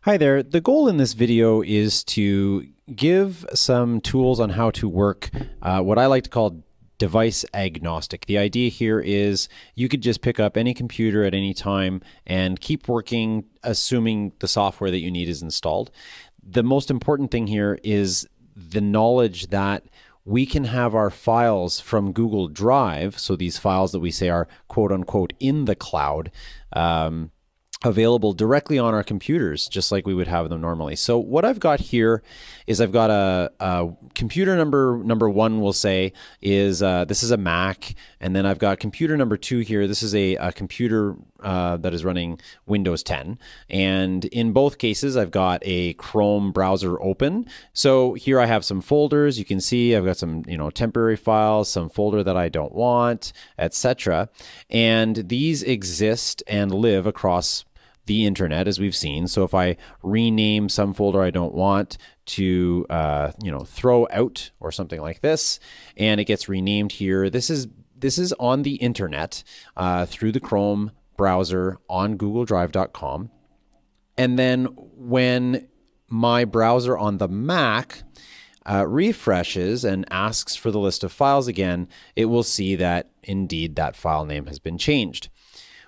Hi there. The goal in this video is to give some tools on how to work what I like to call device agnostic. The idea here is you could just pick up any computer at any time and keep working, assuming the software that you need is installed. The most important thing here is the knowledge that we can have our files from Google Drive, so these files that we say are quote unquote in the cloud, available directly on our computers, just like we would have them normally. So what I've got here is I've got a computer number one, we'll say, is this is a Mac, and then I've got computer number two here. This is a computer that is running Windows 10, and in both cases, I've got a Chrome browser open. So here I have some folders. You can see I've got some temporary files, some folder that I don't want, etc. And these exist and live across the internet, as we've seen. So if I rename some folder I don't want to throw out or something like this, and it gets renamed here, this is on the internet through the Chrome browser on googledrive.com. And then when my browser on the Mac refreshes and asks for the list of files again, it will see that indeed that file name has been changed.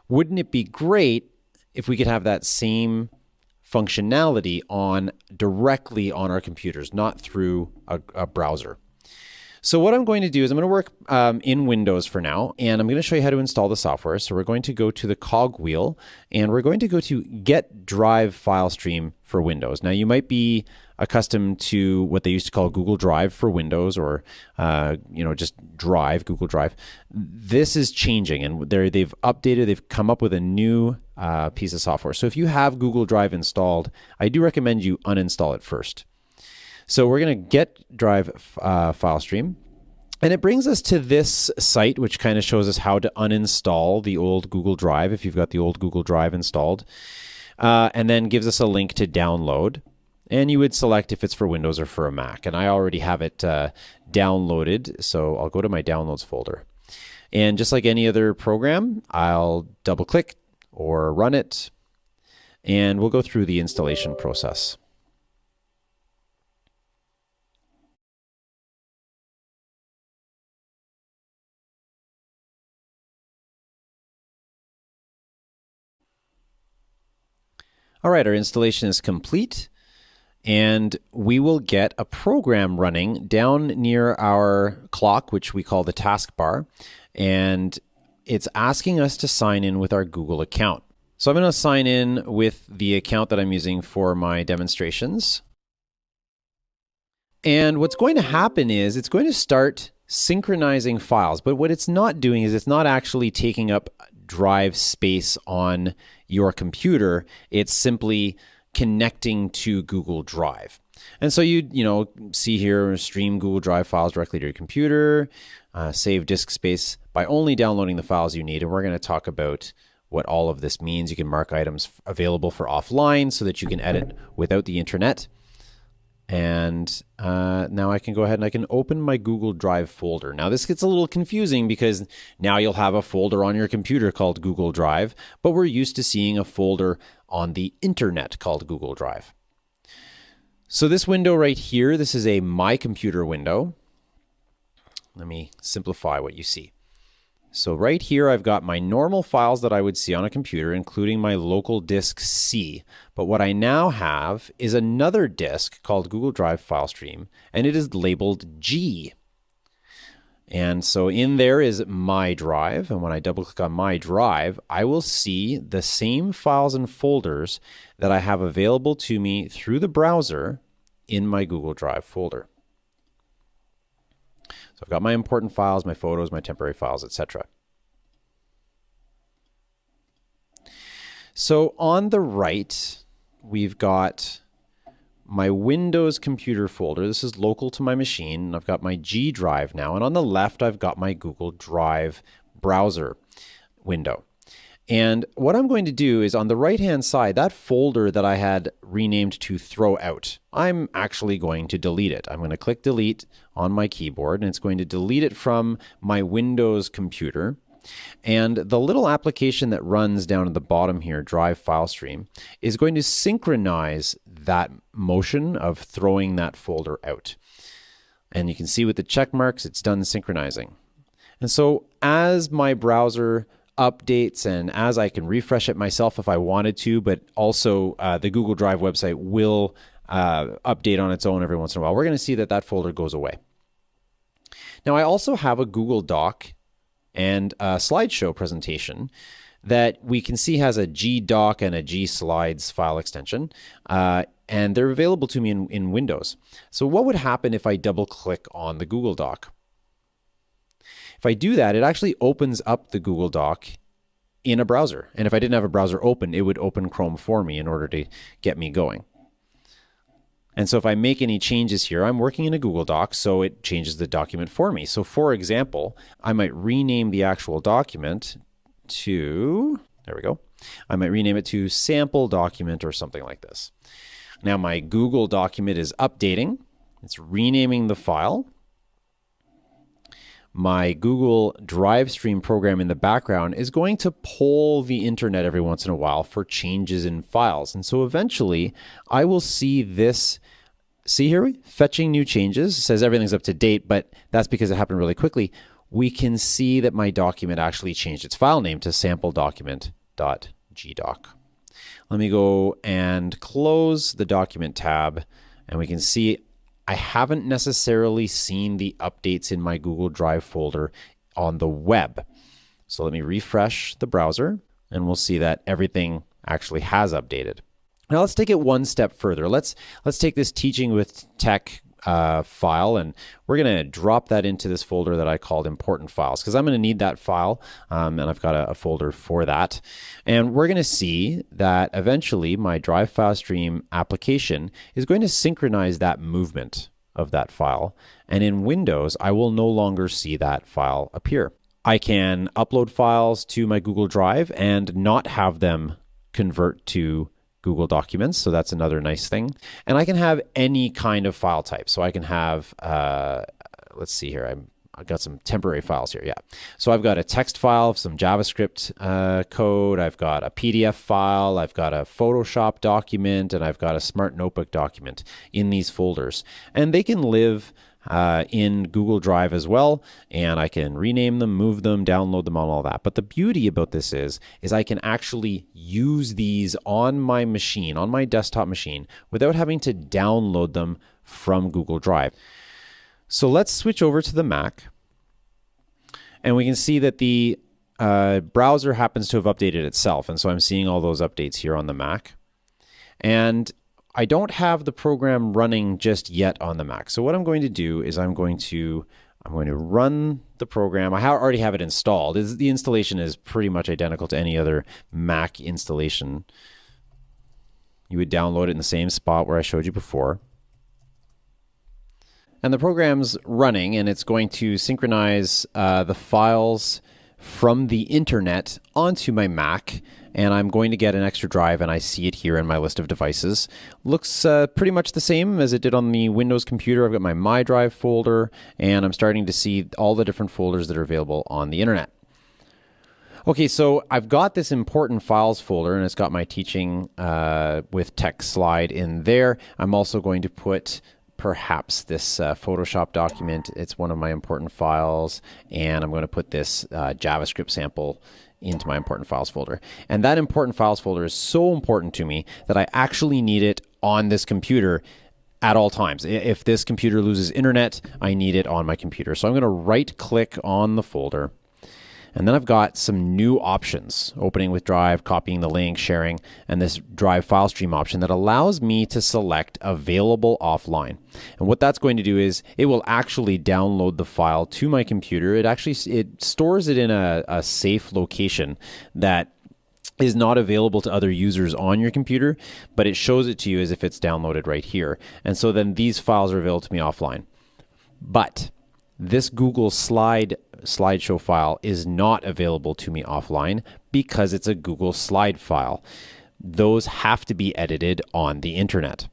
Wouldn't it be great if we could have that same functionality directly on our computers, not through a browser? So what I'm going to do is I'm going to work in Windows for now, and I'm going to show you how to install the software. So we're going to go to the cogwheel, and we're going to go to Get Drive File Stream for Windows. Now, you might be accustomed to what they used to call Google Drive for Windows, or just Drive, Google Drive. This is changing, and they've updated. They've come up with a new piece of software. So if you have Google Drive installed, I do recommend you uninstall it first. So we're going to Get Drive File Stream, and it brings us to this site, which kind of shows us how to uninstall the old Google Drive if you've got the old Google Drive installed, and then gives us a link to download. And you would select if it's for Windows or for a Mac. And I already have it downloaded, so I'll go to my downloads folder. And just like any other program, I'll double click or run it, and we'll go through the installation process. All right, our installation is complete, and we will get a program running down near our clock, which we call the taskbar, and it's asking us to sign in with our Google account. So I'm going to sign in with the account that I'm using for my demonstrations. And what's going to happen is it's going to start synchronizing files, but what it's not doing is it's not actually taking up drive space on your computer. It's simply connecting to Google Drive. And so you see here, stream Google Drive files directly to your computer, save disk space by only downloading the files you need. And we're going to talk about what all of this means. You can mark items available for offline so that you can edit without the internet. And now I can go ahead and I can open my Google Drive folder. Now this gets a little confusing because now you'll have a folder on your computer called Google Drive, but we're used to seeing a folder on the internet called Google Drive. So this window right here, this is a My Computer window. Let me simplify what you see. So right here, I've got my normal files that I would see on a computer, including my local disk C. But what I now have is another disk called Google Drive File Stream, and it is labeled G. And so in there is My Drive, and when I double click on My Drive, I will see the same files and folders that I have available to me through the browser in my Google Drive folder. So I've got my important files, my photos, my temporary files, etc. So on the right, we've got my Windows computer folder. This is local to my machine. I've got my G drive now. And on the left, I've got my Google Drive browser window. And what I'm going to do is on the right-hand side, that folder that I had renamed to throw out, I'm actually going to delete it. I'm going to click delete on my keyboard, and it's going to delete it from my Windows computer. And the little application that runs down at the bottom here, Drive File Stream, is going to synchronize that motion of throwing that folder out. And you can see with the check marks, it's done synchronizing. And so as my browser updates and as I can refresh it myself if I wanted to, but also the Google Drive website will update on its own every once in a while, we're going to see that that folder goes away. Now, I also have a Google Doc and a slideshow presentation that we can see has a G-Doc and a G-Slides file extension, and they're available to me in Windows. So what would happen if I double-click on the Google Doc? If I do that, it actually opens up the Google Doc in a browser. And if I didn't have a browser open, it would open Chrome for me in order to get me going. And so if I make any changes here, I'm working in a Google Doc, so it changes the document for me. So for example, I might rename the actual document to, there we go. I might rename it to sample document or something like this. Now my Google document is updating. It's renaming the file. My Google Drive Stream program in the background is going to poll the internet every once in a while for changes in files. And so eventually I will see this, see here, fetching new changes. It says everything's up to date, but that's because it happened really quickly. We can see that my document actually changed its file name to sample document.gdoc. Let me go and close the document tab, and we can see I haven't necessarily seen the updates in my Google Drive folder on the web. So let me refresh the browser and we'll see that everything actually has updated. Now let's take it one step further. Let's take this Teaching with Tech file, and we're going to drop that into this folder that I called important files, because I'm going to need that file, and I've got a folder for that. And we're going to see that eventually my Drive File Stream application is going to synchronize that movement of that file. And in Windows, I will no longer see that file appear. I can upload files to my Google Drive and not have them convert to Google Documents, so that's another nice thing. And I can have any kind of file type. So I can have, let's see here, I've got some temporary files here, yeah. So I've got a text file, some JavaScript code, I've got a PDF file, I've got a Photoshop document, and I've got a Smart Notebook document in these folders. And they can live in Google Drive as well, and I can rename them, move them, download them, all that. But the beauty about this is I can actually use these on my machine, on my desktop machine, without having to download them from Google Drive. So let's switch over to the Mac, and we can see that the browser happens to have updated itself, and so I'm seeing all those updates here on the Mac. And I don't have the program running just yet on the Mac. So what I'm going to do is I'm going to run the program. I already have it installed. The installation is pretty much identical to any other Mac installation. You would download it in the same spot where I showed you before. And the program's running, and it's going to synchronize the files from the internet onto my Mac. And I'm going to get an extra drive, and I see it here in my list of devices. Looks pretty much the same as it did on the Windows computer. I've got my Drive folder, and I'm starting to see all the different folders that are available on the internet. Okay, so I've got this important files folder, and it's got my Teaching with Tech slide in there. I'm also going to put perhaps this Photoshop document. It's one of my important files, and I'm going to put this JavaScript sample into my important files folder. And that important files folder is so important to me that I actually need it on this computer at all times. If this computer loses internet, I need it on my computer. So I'm going to right click on the folder, and then I've got some new options, opening with Drive, copying the link, sharing, and this Drive File Stream option that allows me to select available offline. And what that's going to do is it will actually download the file to my computer. It stores it in a safe location that is not available to other users on your computer, but it shows it to you as if it's downloaded right here. And so then these files are available to me offline. But this Google slideshow file is not available to me offline because it's a Google slide file. Those have to be edited on the internet.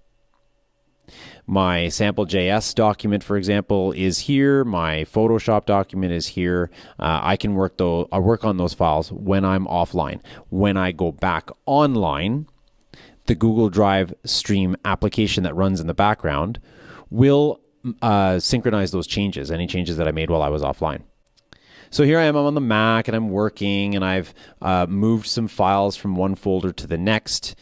My sample.js document, for example, is here. My Photoshop document is here. I can work on those files when I'm offline. When I go back online, the Google Drive Stream application that runs in the background will synchronize those changes, any changes that I made while I was offline. So here I'm on the Mac and I'm working, and I've moved some files from one folder to the next.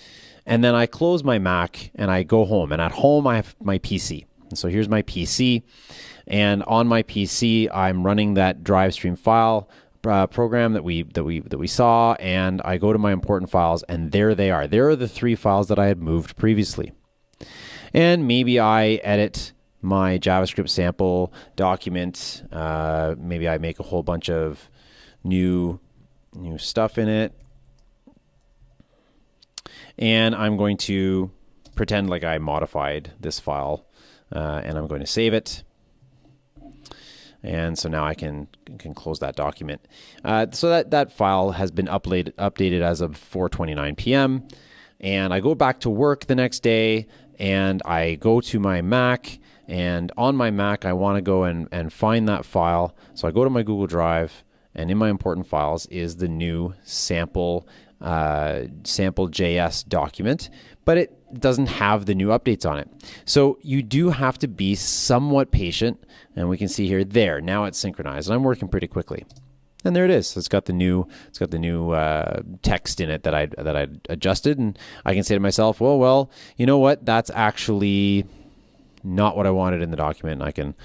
And then I close my Mac and I go home. And at home I have my PC. And so here's my PC. And on my PC I'm running that Drive Stream file program that we saw, and I go to my important files, and there they are. There are the 3 files that I had moved previously. And maybe I edit my JavaScript sample document. Maybe I make a whole bunch of new stuff in it. And I'm going to pretend like I modified this file, and I'm going to save it. And so now I can close that document. So that file has been updated as of 4:29 p.m. And I go back to work the next day, and I go to my Mac. And on my Mac, I want to go and find that file. So I go to my Google Drive, and in my important files is the new sample.js document, but it doesn't have the new updates on it. So you do have to be somewhat patient, and we can see here, now it's synchronized, and I'm working pretty quickly. And there it is. So it's got the new text in it that I adjusted, and I can say to myself, well, you know what? That's actually not what I wanted in the document. I can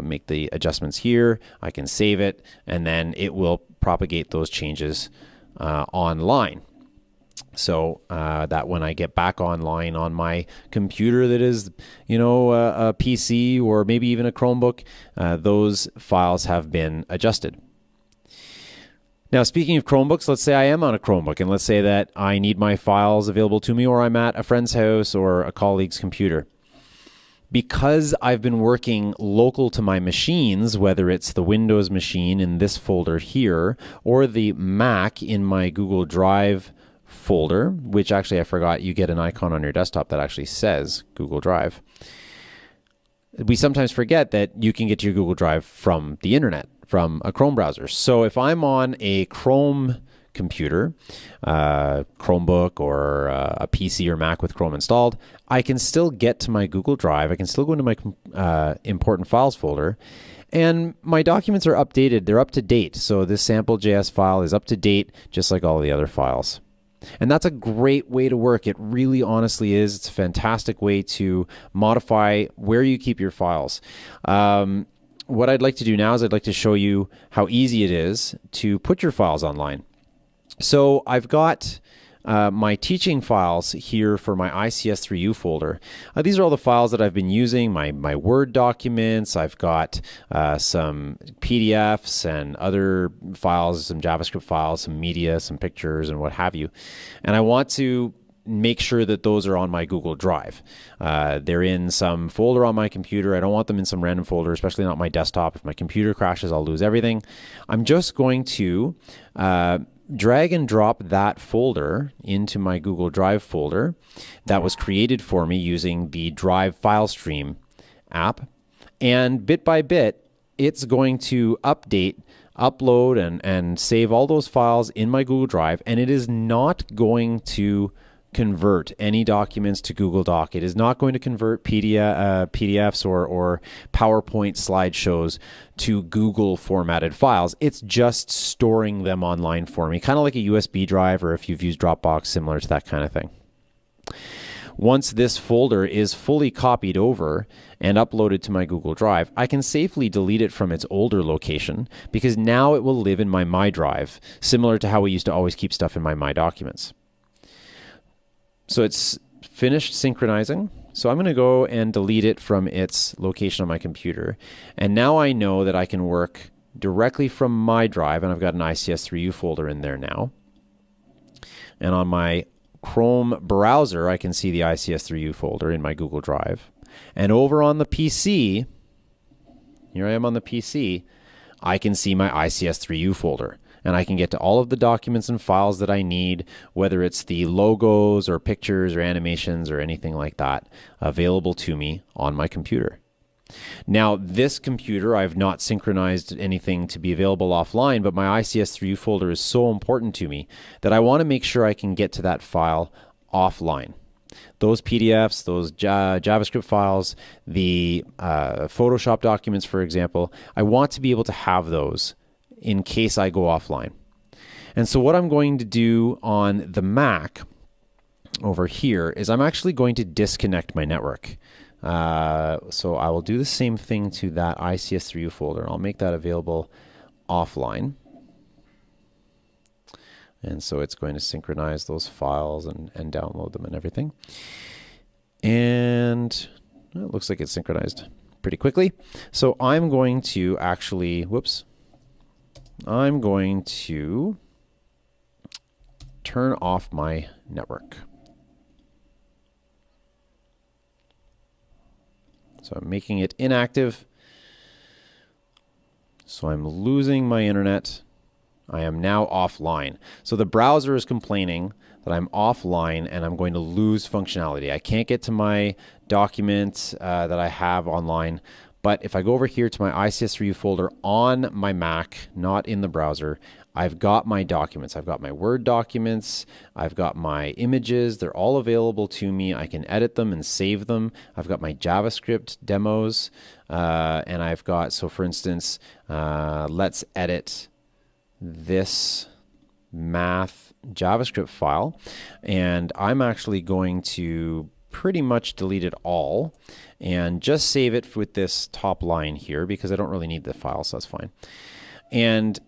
make the adjustments here. I can save it, and then it will propagate those changes online. So that when I get back online on my computer that is, a PC or maybe even a Chromebook, those files have been adjusted. Now, speaking of Chromebooks, let's say I am on a Chromebook, and let's say that I need my files available to me, or I'm at a friend's house or a colleague's computer. Because I've been working local to my machines, whether it's the Windows machine in this folder here, or the Mac in my Google Drive folder, which actually I forgot, you get an icon on your desktop that actually says Google Drive. We sometimes forget that you can get to your Google Drive from the internet, from a Chrome browser. So if I'm on a Chrome computer, Chromebook, or a PC or Mac with Chrome installed, I can still get to my Google Drive. I can still go into my important files folder, and my documents are updated. They're up to date. So this sample.js file is up to date, just like all the other files. And that's a great way to work. It really honestly is. It's a fantastic way to modify where you keep your files. What I'd like to do now is I'd like to show you how easy it is to put your files online. So I've got my teaching files here for my ICS3U folder. These are all the files that I've been using, my Word documents. I've got some PDFs and other files, some JavaScript files, some media, some pictures, and what have you. And I want to make sure that those are on my Google Drive. They're in some folder on my computer. I don't want them in some random folder, especially not my desktop. If my computer crashes, I'll lose everything. I'm just going to drag and drop that folder into my Google Drive folder that was created for me using the Drive File Stream app. And bit by bit, it's going to upload and save all those files in my Google Drive, and it is not going to convert any documents to Google Doc. It is not going to convert PDFs or PowerPoint slideshows to Google formatted files. It's just storing them online for me, kind of like a USB drive, or if you've used Dropbox, similar to that kind of thing. Once this folder is fully copied over and uploaded to my Google Drive, I can safely delete it from its older location, because now it will live in my My Drive, similar to how we used to always keep stuff in my Documents. So it's finished synchronizing. So I'm going to go and delete it from its location on my computer. And now I know that I can work directly from my drive, and I've got an ICS3U folder in there now. And on my Chrome browser, I can see the ICS3U folder in my Google Drive. And over on the PC, here I am on the PC, I can see my ICS3U folder. and I can get to all of the documents and files that I need, whether it's the logos or pictures or animations or anything like that, available to me on my computer. Now, this computer, I've not synchronized anything to be available offline, but my ICS3U folder is so important to me that I want to make sure I can get to that file offline. Those PDFs, those JavaScript files, the Photoshop documents, for example, I want to be able to have those in case I go offline. And so what I'm going to do on the Mac over here is I'm actually going to disconnect my network. So I will do the same thing to that ICS3U folder. I'll make that available offline. And so it's going to synchronize those files and download them and everything. And it looks like it's synchronized pretty quickly. So I'm going to actually, I'm going to turn off my network. So I'm making it inactive. So I'm losing my internet. I am now offline. So the browser is complaining that I'm offline and I'm going to lose functionality. I can't get to my documents that I have online. But if I go over here to my ICS3U folder on my Mac, not in the browser, I've got my documents. I've got my Word documents. I've got my images. They're all available to me. I can edit them and save them. I've got my JavaScript demos. And I've got, so for instance, let's edit this math JavaScript file. And I'm actually going to pretty much delete it all and just save it with this top line here because I don't really need the file, so that's fine. And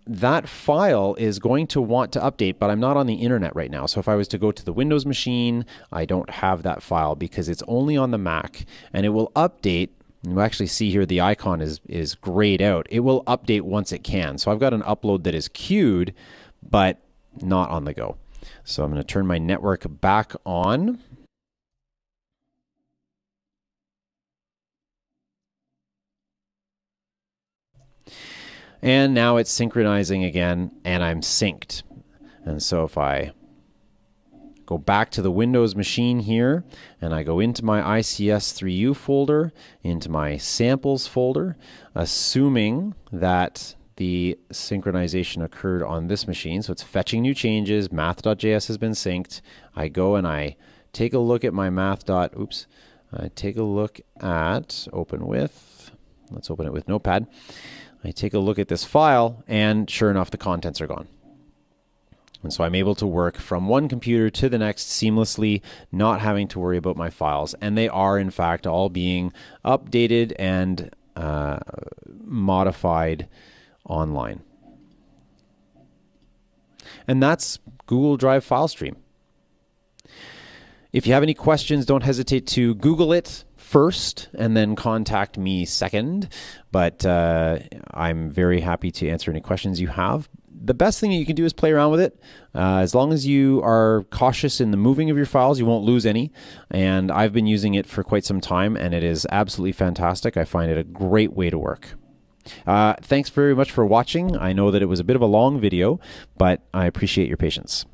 that file is going to want to update, but I'm not on the internet right now. So if I was to go to the Windows machine, I don't have that file because it's only on the Mac, and it will update. You actually see here the icon is grayed out. It will update once it can. So I've got an upload that is queued, but not on the go. So I'm going to turn my network back on. And now it's synchronizing again, and I'm synced. And so if I go back to the Windows machine here, and I go into my ICS3U folder, into my samples folder, assuming that the synchronization occurred on this machine. So it's fetching new changes. Math.js has been synced. I go and I take a look at my I take a look at, let's open it with Notepad. I take a look at this file, and sure enough, the contents are gone. And so I'm able to work from one computer to the next seamlessly, not having to worry about my files. And they are, in fact, all being updated and modified online. And that's Google Drive file stream. If you have any questions, don't hesitate to Google it first and then contact me second. But I'm very happy to answer any questions you have. The best thing that you can do is play around with it. As long as you are cautious in the moving of your files, you won't lose any. And I've been using it for quite some time, and it is absolutely fantastic. I find it a great way to work. Thanks very much for watching. I know that it was a bit of a long video, but I appreciate your patience.